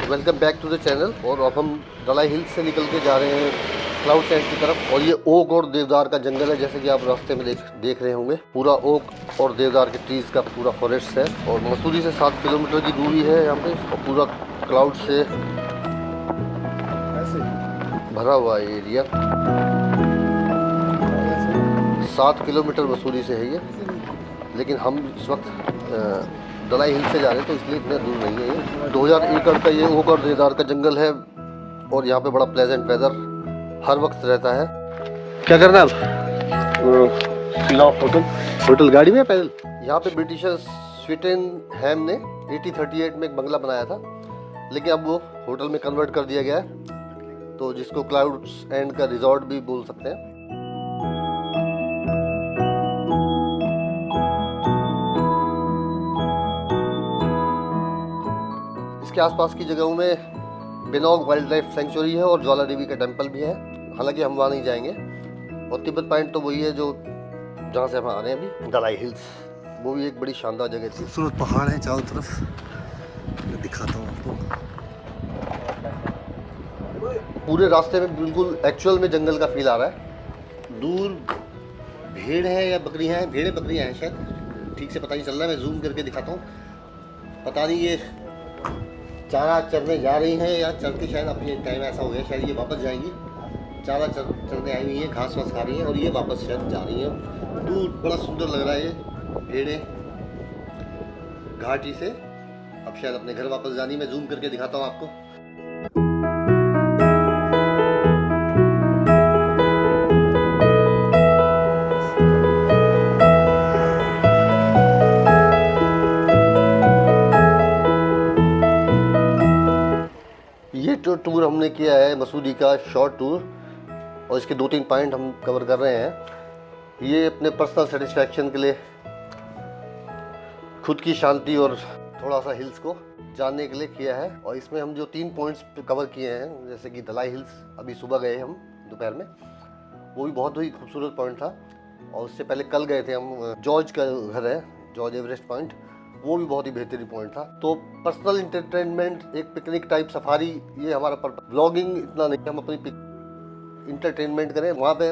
Welcome back to the channel. और अब हम दलाई हिल्स से निकल के जा रहे हैं क्लाउड सेंट की तरफ। और ये ओक और देवदार का जंगल है, जैसे कि आप रास्ते में देख रहे होंगे। पूरा ओक और देवदार के ट्रीज का पूरा फॉरेस्ट है। और मसूरी से 7 किलोमीटर की दूरी है यहाँ पे। और पूरा क्लाउड से भरा हुआ है एरिया। 7 किलोमीटर मसूरी से है ये, लेकिन हम इस वक्त दलाई हिल से जा रहे हैं, तो इसलिए इतना दूर नहीं है ये। 2000 एकड़ का ये ओक और देवदार का जंगल है। और यहाँ पे बड़ा प्लेजेंट वेदर हर वक्त रहता है। क्या करना है अब? होटल गाड़ी में पैदल। यहाँ पे ब्रिटिशर्स स्वीटेनहैम ने 1838 में एक बंगला बनाया था, लेकिन अब वो होटल में कन्वर्ट कर दिया गया है, तो जिसको क्लाउड्स एंड का रिजॉर्ट भी बोल सकते हैं। इसके आसपास की जगहों में बेनॉग वाइल्ड लाइफ सेंचुरी है और ज्वाला देवी का टेम्पल भी है। हालांकि हम वहाँ नहीं जाएंगे। और तिब्बत पॉइंट तो वही है जो जहाँ से हम आ रहे हैं अभी, दलाई हिल्स। वो भी एक बड़ी शानदार जगह थी। खूबसूरत पहाड़ हैं चारों तरफ, मैं दिखाता हूँ आपको। पूरे रास्ते में बिल्कुल एक्चुअल में जंगल का फील आ रहा है। दूर भेड़ है या बकरियाँ हैं, भेड़ें बकरियाँ हैं शायद, ठीक से पता नहीं चल रहा है। मैं जूम करके दिखाता हूँ। पता नहीं ये चारा चरने जा रही हैं या चर के शायद अपने टाइम ऐसा हो गया, शायद ये वापस जाएंगी। चारा चरने आई हुई हैं, घास वास खा रही हैं और ये वापस शायद जा रही हैं। दूर बड़ा सुंदर लग रहा है ये भेड़ें घाटी से। अब शायद अपने घर वापस जानी। मैं जूम करके दिखाता हूँ आपको। ये टूर हमने किया है मसूरी का शॉर्ट टूर, और इसके 2-3 पॉइंट हम कवर कर रहे हैं। ये अपने पर्सनल सेटिस्फैक्शन के लिए, खुद की शांति और थोड़ा सा हिल्स को जानने के लिए किया है। और इसमें हम जो 3 पॉइंट्स कवर किए हैं, जैसे कि दलाई हिल्स अभी सुबह गए हम दोपहर में, वो भी बहुत ही खूबसूरत पॉइंट था। और उससे पहले कल गए थे हम, जॉर्ज का घर है, जॉर्ज एवरेस्ट पॉइंट, वो भी बहुत ही बेहतरीन पॉइंट था। तो पर्सनल इंटरटेनमेंट, एक पिकनिक टाइप सफारी, ये हमारा व्लॉगिंग इतना नहीं, हम अपनी इंटरटेनमेंट करें वहाँ पे।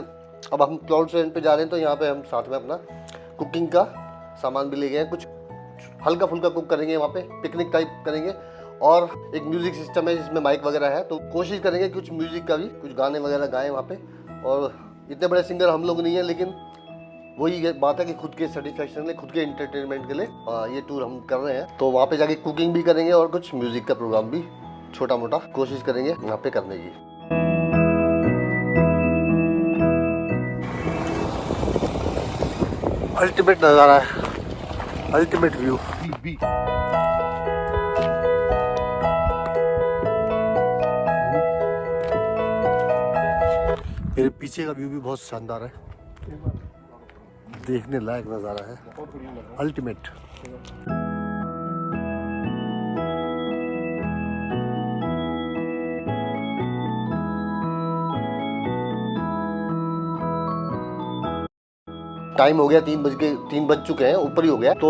अब हम क्लाउड सेंट पे जा रहे हैं, तो यहाँ पे हम साथ में अपना कुकिंग का सामान भी ले गए हैं। कुछ हल्का फुल्का कुक करेंगे वहाँ पे, पिकनिक टाइप करेंगे। और एक म्यूज़िक सिस्टम है जिसमें माइक वगैरह है, तो कोशिश करेंगे कुछ म्यूज़िक का भी, कुछ गाने वगैरह गाएं वहाँ पे। और इतने बड़े सिंगर हम लोग नहीं हैं, लेकिन वही बात है कि खुद के सेटिस्फैक्शन के लिए, खुद के इंटरटेनमेंट के लिए ये टूर हम कर रहे हैं। तो वहाँ पे जाके कुकिंग भी करेंगे और कुछ म्यूजिक का प्रोग्राम भी छोटा मोटा कोशिश करेंगे वहाँ पे करने की। अल्टीमेट नज़ारा है, अल्टीमेट व्यू। मेरे पीछे का व्यू भी बहुत शानदार है, देखने लायक नज़ारा है, अल्टीमेट। टाइम हो गया 3 बज चुके हैं, ऊपर ही हो गया। तो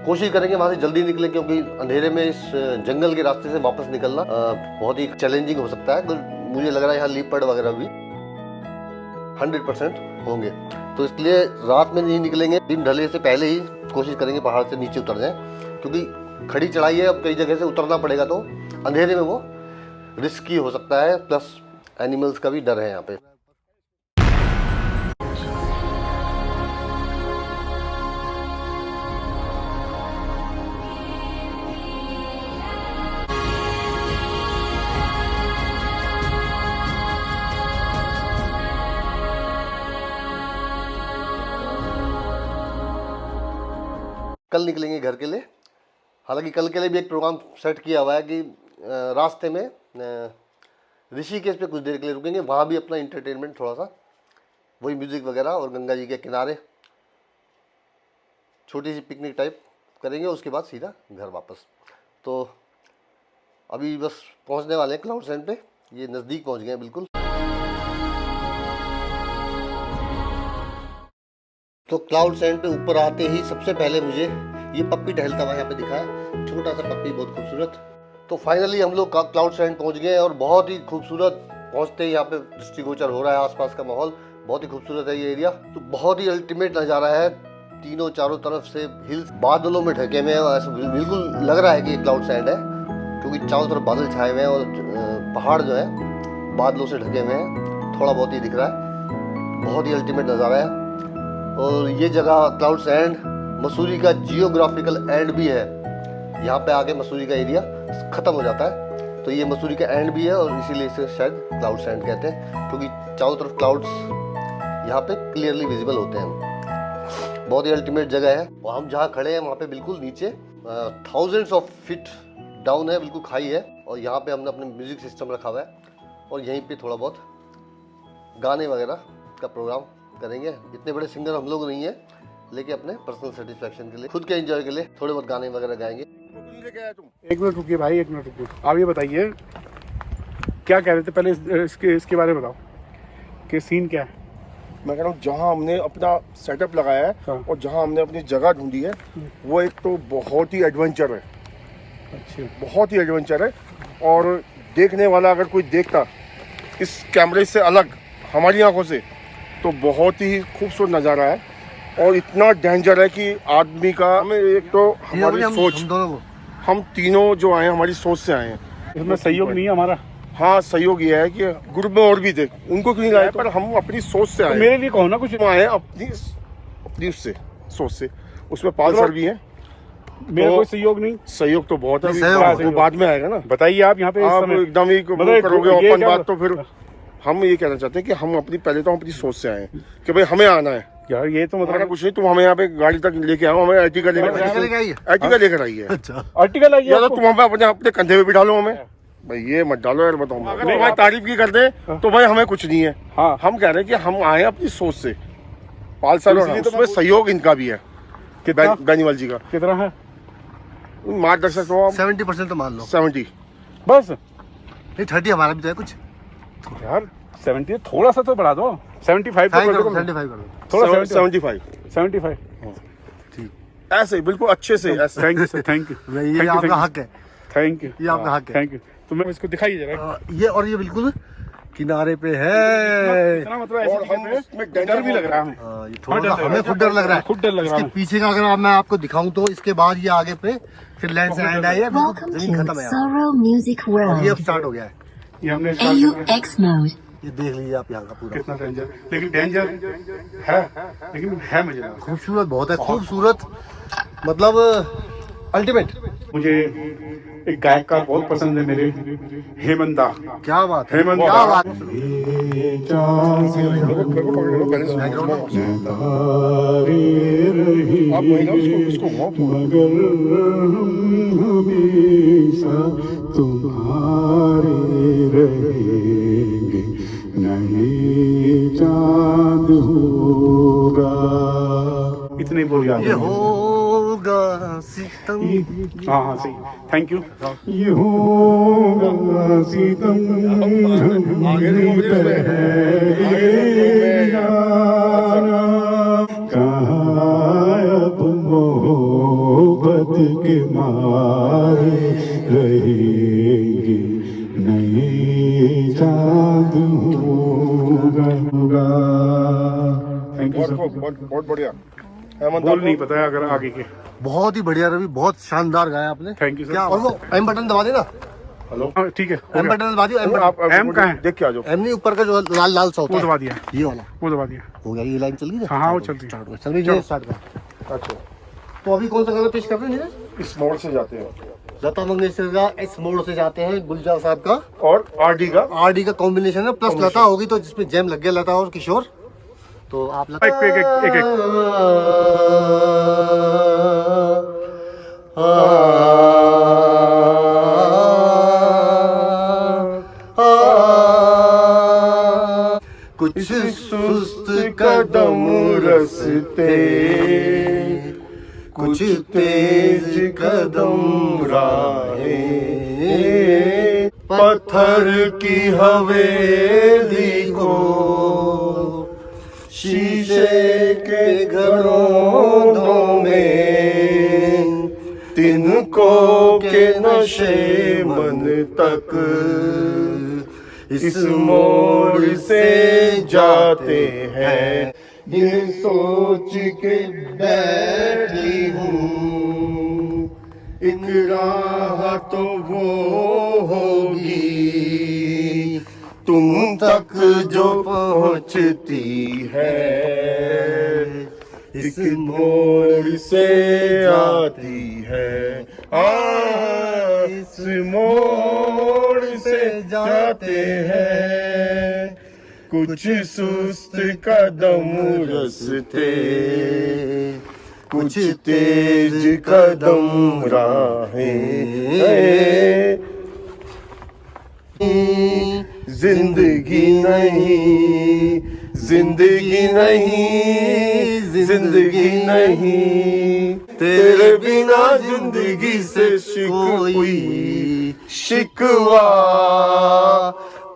कोशिश करेंगे वहाँ से जल्दी निकलें, क्योंकि अंधेरे में इस जंगल के रास्ते से वापस निकलना बहुत ही चैलेंजिंग हो सकता है। तो मुझे लग रहा है यहाँ लीपर्ड वगैरह भी 100% होंगे, तो इसलिए रात में नहीं निकलेंगे। दिन ढलने से पहले ही कोशिश करेंगे पहाड़ से नीचे उतर जाएं, क्योंकि खड़ी चढ़ाई है, अब कई जगह से उतरना पड़ेगा, तो अंधेरे में वो रिस्की हो सकता है। प्लस एनिमल्स का भी डर है यहाँ पे। कल निकलेंगे घर के लिए। हालांकि कल के लिए भी एक प्रोग्राम सेट किया हुआ है कि रास्ते में ऋषिकेश पे कुछ देर के लिए रुकेंगे, वहाँ भी अपना इंटरटेनमेंट थोड़ा सा, वही म्यूज़िक वगैरह और गंगा जी के किनारे छोटी सी पिकनिक टाइप करेंगे। उसके बाद सीधा घर वापस। तो अभी बस पहुँचने वाले हैं क्लाउड सेंट पे, ये नज़दीक पहुँच गए हैं बिल्कुल। तो क्लाउड सेंट पे ऊपर आते ही सबसे पहले मुझे ये पप्पी टहलता हुआ यहाँ पे दिखा है। छोटा सा पप्पी, बहुत खूबसूरत। तो फाइनली हम लोग क्लाउड सैंड पहुंच गए हैं और बहुत ही खूबसूरत पहुंचते ही यहाँ पे दृष्टिगोचर हो रहा है आसपास का माहौल। बहुत ही खूबसूरत है ये एरिया। तो बहुत ही अल्टीमेट नज़ारा है। तीनों चारों तरफ से हिल्स बादलों में ढके हुए हैं। ऐसा बिल्कुल लग रहा है कि ये क्लाउड सैंड है, क्योंकि चारों तरफ बादल छाए हुए हैं और पहाड़ जो है बादलों से ढके हुए हैं। थोड़ा बहुत ही दिख रहा है। बहुत ही अल्टीमेट नज़ारा है। और ये जगह क्लाउड सैंड मसूरी का जियोग्राफिकल एंड भी है। यहाँ पे आके मसूरी का एरिया ख़त्म हो जाता है, तो ये मसूरी का एंड भी है और इसीलिए इसे शायद क्लाउड सैंड कहते हैं, क्योंकि चारों तरफ क्लाउड्स यहाँ पे क्लियरली विजिबल होते हैं। बहुत ही अल्टीमेट जगह है। और हम जहाँ खड़े हैं वहाँ पे बिल्कुल नीचे थाउजेंड्स ऑफ फीट डाउन है, बिल्कुल खाई है। और यहाँ पे हमने अपने म्यूजिक सिस्टम रखा हुआ है और यहीं पे थोड़ा बहुत गाने वगैरह का प्रोग्राम करेंगे। इतने बड़े सिंगर हम लोग नहीं हैं, लेकिन अपने पर्सनल सेटिस्फेक्शन के लिए, खुद के एंजॉय के लिए थोड़े बहुत गाने वगैरह गाएंगे। एक मिनट रुकिए भाई, एक मिनट रुकिए। आप ये बताइए क्या कह रहे थे पहले, इसके बारे में बताओ कि सीन क्या है। मैं कह रहा हूँ जहाँ हमने अपना सेटअप लगाया है हाँ। और जहाँ हमने अपनी जगह ढूंढी है वो एक तो बहुत ही एडवेंचर है। अच्छा, बहुत ही एडवेंचर है। और देखने वाला अगर कोई देखता इस कैमरे से अलग हमारी आंखों से, तो बहुत ही खूबसूरत नज़ारा है। और इतना डेंजर है कि आदमी का, हमें एक तो हमारी सोच, हम तीनों जो आए हैं हमारी सोच से आए हैं। इसमें सहयोग नहीं है हमारा। हाँ, सहयोग ये है कि ग्रुप में और भी थे, उनको क्यों नहीं लाए, पर हम अपनी सोच से आए तो हैं। मेरे लिए कहो ना कुछ। हम आए हैं अपनी उससे सोच से। उसमें पाल सर भी हैं। मेरा तो कोई सहयोग नहीं। सहयोग तो बहुत है, सहयोग। वो बाद में आएगा ना। बताइए आप यहाँ पे इस आप समय एकदम ही वो मतलब करोगे ये ओपन क्या बात, तो फिर हम ये कहना चाहते हैं कि हम पहले तो हम अपनी सोच से आए हैं कि भाई हमें आना है। यार ये तो हमारा मतलब कुछ नहीं, तुम हमें यहाँ पे गाड़ी तक लेके आओ, हमें अर्टिगा लेकर आई है। आर्टिकल आई या तो तुम हमें अपने कंधे पे भी डालो हमें। भाई ये मत डालो यार, बताओ। अगर तुम्हारी तारीफ की कर दे तो भाई हमें कुछ नहीं है। हाँ। हम कह रहे हैं कि हम आए अपनी सोच से। पाल सर और उसमें सहयोग इनका भी है, बेनीवाल जी का। कितना है मार्गदर्शक तो 70% तो मान लो। 70 बस। नहीं 30 हमारा भी तो है कुछ। यार 70 थोड़ा सा तो बढ़ा दो। 75 तो कर दो। 75 कर दो। थोड़ा 75 75। ऐसे बिल्कुल अच्छे से ऐसे। Thank you sir, thank you. ये आपका हक है। थैंक यू, ये आपका हक है। Thank you. तो मैं इसको दिखाइए जरा। ये और ये बिल्कुल किनारे पे है। इतना मतलब ऐसे और हम जगह उसमें पे डर भी लग रहा है हमें। ये थोड़ा सा हमें खुद डर लग रहा है। खुद डर लग रहा इसके है। पीछे का अगर मैं आपको दिखाऊं तो इसके बाद ये आगे पे फिर लैंड से एंड आई है, Welcome बिल्कुल जमीन to खत्म है। Sorrow Music और ये World. अब स्टार्ट हो गया है। ये हमने start किया। AUX mode. ये देख लीजिए आप यहाँ का पूरा। कितना डेंजर, लेकिन डेंजर है, लेकिन है मजेदार। खूबसूरत बहुत है, खूबसूरत मतलब अल्टीमेट। मुझे एक गायक का बहुत पसंद है मेरे, हेमंत दा। क्या बात है, हेमंत क्या दा। बात आप वही ना उसको घुमाओ थोड़ा। तुम्हारे रहेंगे नहीं चांद होगा। इतने बोल याद ये होगा सितम। हाँ हाँ सही, थैंक यू। ये होगा सितम मोहब्बत के मारे रहेंगे नहीं चांद होगा। Thank you sir. बहुत बढ़िया। हेमंत बोल नहीं पता है अगर आगे के। बहुत ही बढ़िया रवि, बहुत शानदार गाया आपने। Thank you sir. क्या और वो एम बटन दबा देना। हेलो, हाँ, ठीक है, हो एम गया। बटन दबा दियो। एम आप बटन एम कहाँ है? देख के आ जाओ। एम नहीं, ऊपर का जो लाल लाल सा होता वो है, दबा दिया, ये वाला वो दबा दिया। हो गया। ये लाइन चल गई। हाँ, वो चल रही है। स्टार्ट कर, चल रही है, स्टार्ट कर। अच्छा, तो अभी कौन सा गाना पेश कर रहे हैं? इस मोड़ से जाते हैं लता मंगेशकर का इस मोड़ से जाते हैं, गुलजार साहब का और आरडी का। आरडी का कॉम्बिनेशन है, प्लस लता होगी तो जिसमें जैम लग गया, लता और किशोर। तो आप लता एक कुछ सुस्त कदम रस्ते, कुछ तेज कदम राहें, पत्थर की हवेली को शीशे के घरों में तिनको के नशे मन तक इस मोड़ से जाते हैं, ये सोच के बैठी हूँ एक राह तो वो होगी तुम तक जो पहुँचती है, इस मोड़ से आती है, इस मोड़ से जाते हैं, कुछ सुस्त कदम रस्ते, कुछ तेज कदम राहें, जिंदगी नहीं, जिंदगी नहीं, जिंदगी नहीं, तेरे बिना जिंदगी से कोई शिकवा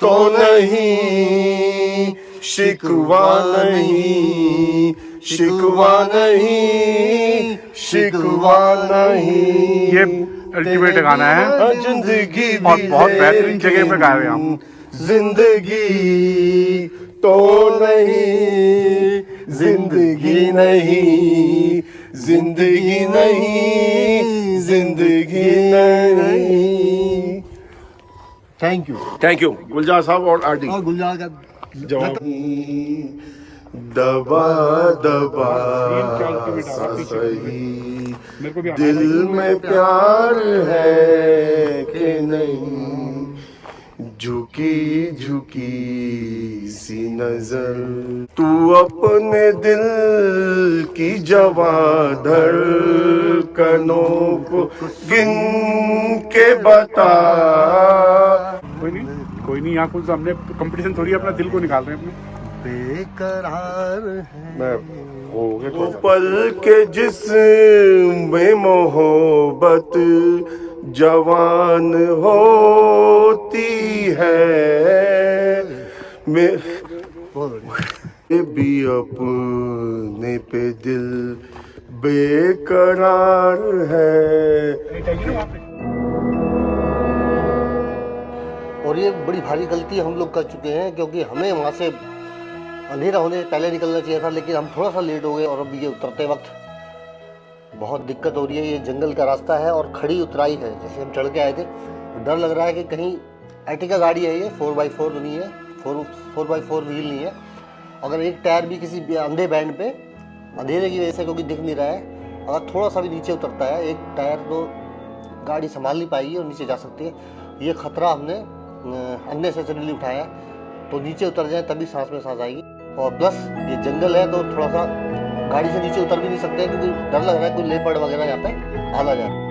तो नहीं, शिकवा नहीं, शिकवा नहीं, शिकवा नहीं। ये अल्टीमेट गाना है जिंदगी और बहुत बेहतरीन जगह पे गा रहे हैं आप। जिंदगी तो नहीं, जिंदगी नहीं, जिंदगी नहीं, जिंदगी नहीं। थैंक यू गुलजार साहब और आरडी। और गुलजार का जवाब दबा दबा सा सही मेरे को भी दिल में प्यार है कि नहीं, झुकी झुकी सी नजर तू अपने दिल की जवा धड़कनों को गिन के बता। कोई नहीं, यहाँ कुछ हमने कंपटीशन थोड़ी अपना दिल को निकाल रहे हैं अपने। बेकरार है मैं हो गया तो पल के जिसमें मोहब्बत जवान होती है, मैं भी अपने पे दिल बेकरार है। और ये बड़ी भारी गलती हम लोग कर चुके हैं, क्योंकि हमें वहाँ से अंधेरा होने से पहले निकलना चाहिए था, लेकिन हम थोड़ा सा लेट हो गए और अब ये उतरते वक्त बहुत दिक्कत हो रही है। ये जंगल का रास्ता है और खड़ी उतराई है, जैसे हम चढ़ के आए थे। डर लग रहा है कि कहीं एर्टिगा गाड़ी है, ये 4x4 नहीं है, 4x4 व्हील नहीं है। अगर एक टायर भी किसी अंधे बैंड पे अंधेरे की वजह से, क्योंकि दिख नहीं रहा है, अगर थोड़ा सा भी नीचे उतरता है एक टायर तो गाड़ी संभाल नहीं पाएगी और नीचे जा सकती है। ये खतरा हमने अननेसेसरीली उठाया, तो नीचे उतर जाए तभी सांस में सांस आएगी। और प्लस ये जंगल है तो थोड़ा सा गाड़ी से नीचे उतर भी नहीं सकते, क्योंकि डर लग रहा है कोई लेपर्ड वगैरह यहाँ पे आ जाए।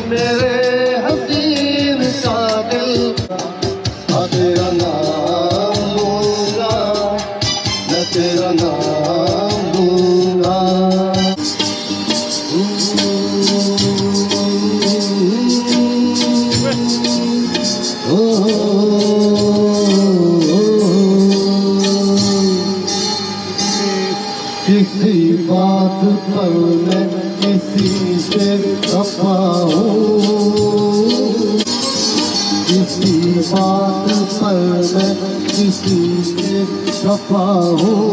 मेरे हसीन का दिल, तेरा नाम लूंगा, मैं तेरा नाम लूंगा। किसी बात पर मैं किसी से खफा हूँ, किसी बात पर मैं किसी से खफा हूँ।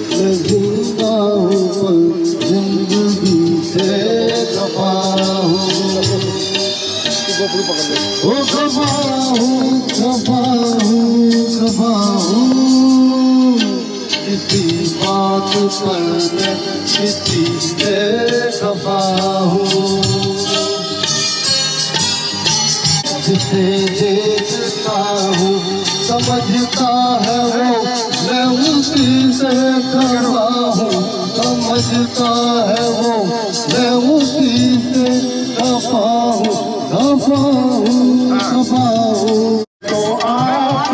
मैं जिंदा हूँ पर जिंदगी से खफा हूँ। ओ खफा हूँ, खफा हूँ, खफा हूँ। किसी बात पर मैं किसी से खफा हूँ। जिसे देखता हूँ समझता है वो, मैं उसी से खफा हूँ। समझता है वो, मैं उसी से खफा हूँ, खफा हूँ, खफा हूँ। तो आप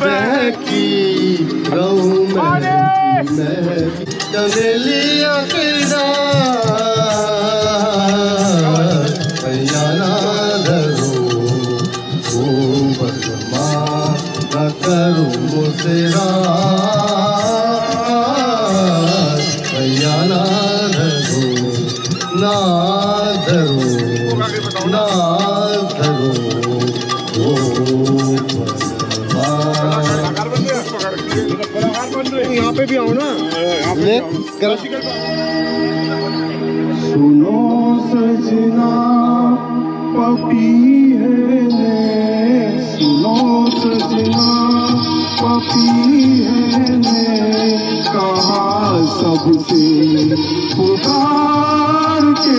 बहकी रहूं मैं चमेलिया किरदार, भैया ना धरो वो बदमा न करूं मुझसे रात, भैया ना धरो, ना धरो, ना धरो वो यहाँ पे भी आओ ना। सुनो सजना पपी है ने, सुनो सजना पपी है ने, कहा सबसे पुकार के।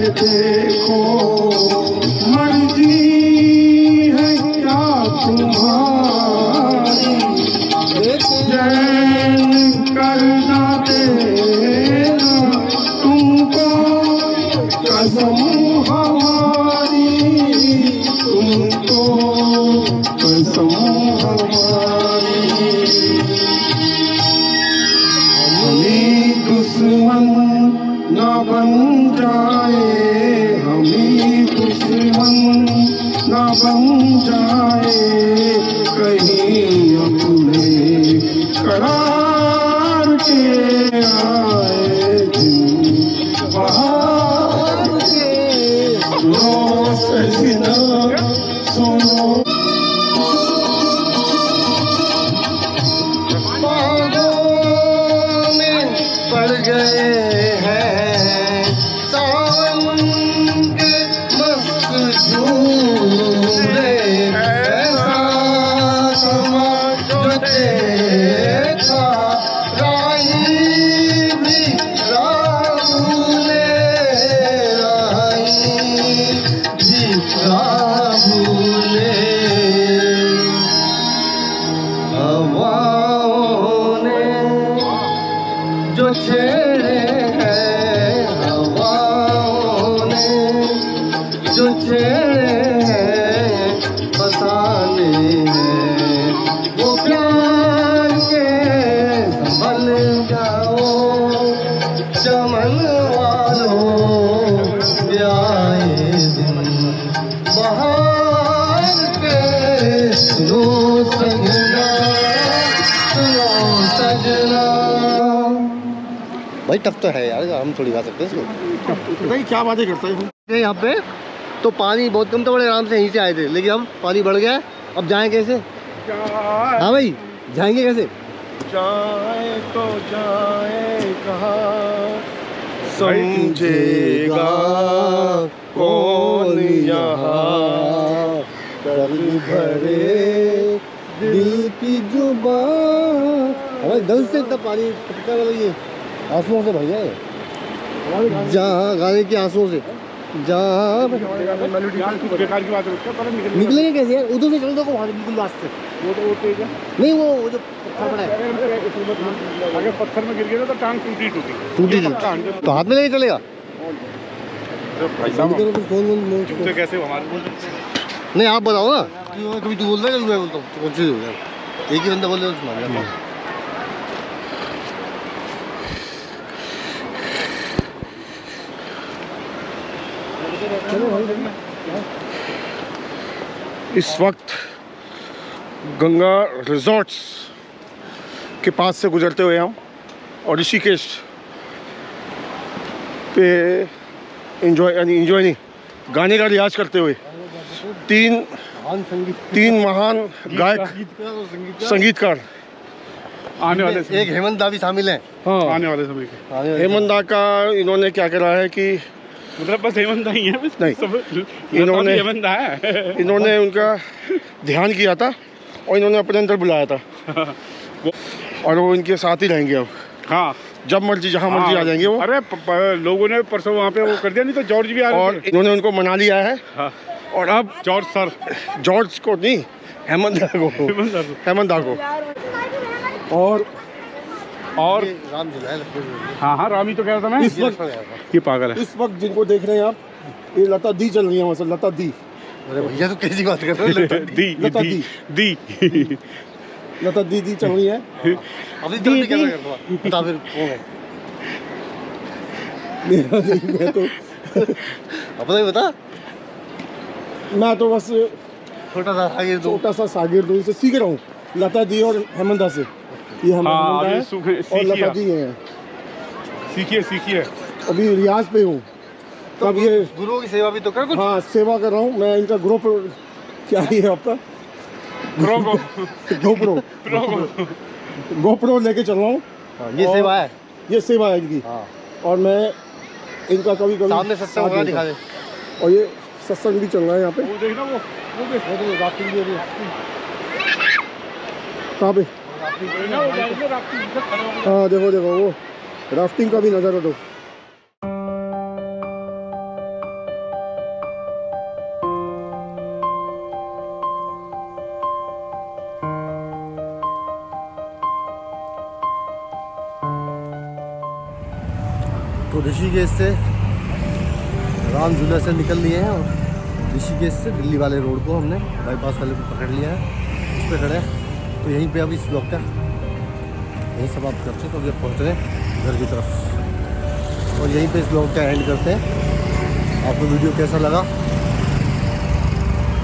देखो मर्जी है क्या तुम्हारी, चैन करना देना तुमको कसम हमारी, तुमको कसम हमारी। हमें दुश्मन ना बन जाए, हमें दुश्मन ना बन जाए, कहीं अपने करार के आए दिन बहार के। सुनो सजना सुनो, बागों में पड़ गए हैं सावन के मस्त झूले, ऐसा समा जो देखा राही भी राह भूले, राही भी राह भूले। हवाओं ने जो छेड़े हैं, हवाओं ने जो छेड़े हैं, फसाने हैं वो प्यार के। संभल जाओ चमन भाई टफ तो है यार, हम थोड़ी खा सकते हैं इसको। नहीं क्या बातें करता है यहाँ पे तो पानी बहुत कम था, बड़े आराम से यहीं से आए थे, लेकिन अब पानी बढ़ गया है। अब जाएं कैसे? हाँ भाई जाएंगे कैसे? जाए तो जाए कहाँ, समझेगा कौन यहाँ, दिल भरे दिल की जुबान। हमारे दिल से इतना पानी टपका वाला, ये आंसुओं से भर गया जहाँ गाने के आंसुओं से। जहाँ बेकार की बात है, निकलेंगे कैसे यार? उधर से चल दो वहाँ से बिल्कुल लास्ट से। नहीं वो जो पत्थर पड़ा है, अगर पत्थर में गिर गया तो टांग टूटी टूटी तो हाथ में नहीं चलेगा। फोन चुपते कैसे हमारे नहीं आप बताओ ना, कभी तू बोल रहा है कभी मैं बोलता हूँ, कौन सी हो गया? एक ही बंदा बोल रहा है उसमें मान जाता। इस वक्त गंगा रिजॉर्ट्स के पास से गुजरते हुए हम और ऋषिकेश पे एंजॉय नहीं गाने का रियाज करते हुए तीन महान गायक संगीतकार आने वाले समय, एक हेमंत दा भी शामिल है। हाँ आने वाले समय के हेमंत दा का इन्होंने क्या करा है कि मतलब बस हेमंत ही है, बस नहीं, सब इन्होंने हेमंत है। इन्होंने उनका ध्यान किया था और इन्होंने अपने अंदर बुलाया था और वो इनके साथ ही रहेंगे अब। हाँ जब मर्जी जहाँ मर्जी आ जाएंगे वो। अरे लोगों ने परसों वहाँ पे वो कर दिया, नहीं तो जॉर्ज भी आ रहे और थे। इन्होंने उनको मना लिया है। हाँ। और अब जॉर्ज सर, जॉर्ज को नहीं, हेमंत दा को, हेमंत दा को। और ये राम झूला है लगभग। हाँ हाँ रामी तो कह रहा था मैं, इस वक्त ये पागल है। इस वक्त जिनको देख रहे हैं आप, ये लता दी चल रही है वहाँ से, लता दी। अरे भैया तो कैसी बात कर रहे हो? लता दी लता दी चल रही है। अभी दी क्या बता फिर कौन है? मैं तो अपना ही बता। मैं तो बस छोटा सा आगे दो। छोटा सा शागिर्द हूँ, इसे सीख रहा हूँ लता दी और हेमंत दा से। ये हम हाँ, हेमंत दा अभी है और लता दी हैं। सीखिए अभी रियाज पे हूँ। तो अब ये गुरुओं की सेवा भी तो कर कुछ। हाँ सेवा कर रहा हूँ मैं। इनका ग्रुप क्या ही है आपका? गोप्रो लेके चल रहा हूँ। हाँ, ये सेवा है, ये सेवा है इनकी। हाँ। और मैं इनका कभी कभी सामने सत्संग होगा, दिखा दे। और ये सत्संग भी चल रहा है यहाँ पे। वो देखना वो देख, वो तो राफ्टिंग भी हो रही है। कहाँ पे? हाँ देखो वो राफ्टिंग का भी नज़ारा दो। तो ऋषिकेश से राम झूला से निकल लिए हैं और ऋषिकेश से दिल्ली वाले रोड को हमने बाईपास वाले को पकड़ लिया है, उस पर खड़े हैं। तो यहीं पे अभी इस ब्लॉग का यहीं समाप्त करते हैं। तो अभी पहुँच रहे हैं घर की तरफ और यहीं पे इस ब्लॉग का एंड करते हैं। आपको वीडियो कैसा लगा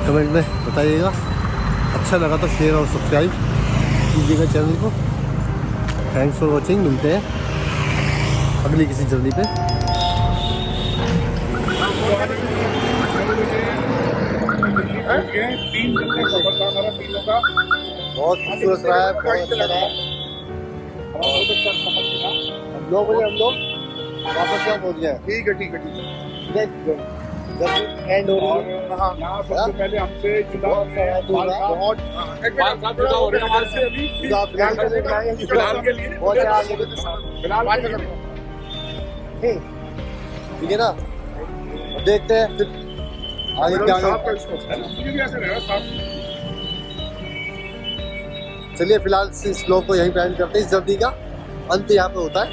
कमेंट में बताइएगा। अच्छा लगा तो शेयर और सब्सक्राइब कीजिएगा चैनल को। Thanks for watching. मिलते हैं अगली किसी जर्नी पे। बहुत खूबसूरत रहा है, बहुत अच्छा रहा। हम 9 बजे हम लोग वापस यहाँ पहुँच गए। ठीक है एंड हो रही है। यहाँ सबसे पहले हमसे ठीक है ना, देखते हैं फिर आगे क्या आगे। चलिए फिलहाल इस ब्लॉग को यहीं पे एंड करते हैं। इस जर्नी का अंत यहाँ पे होता है।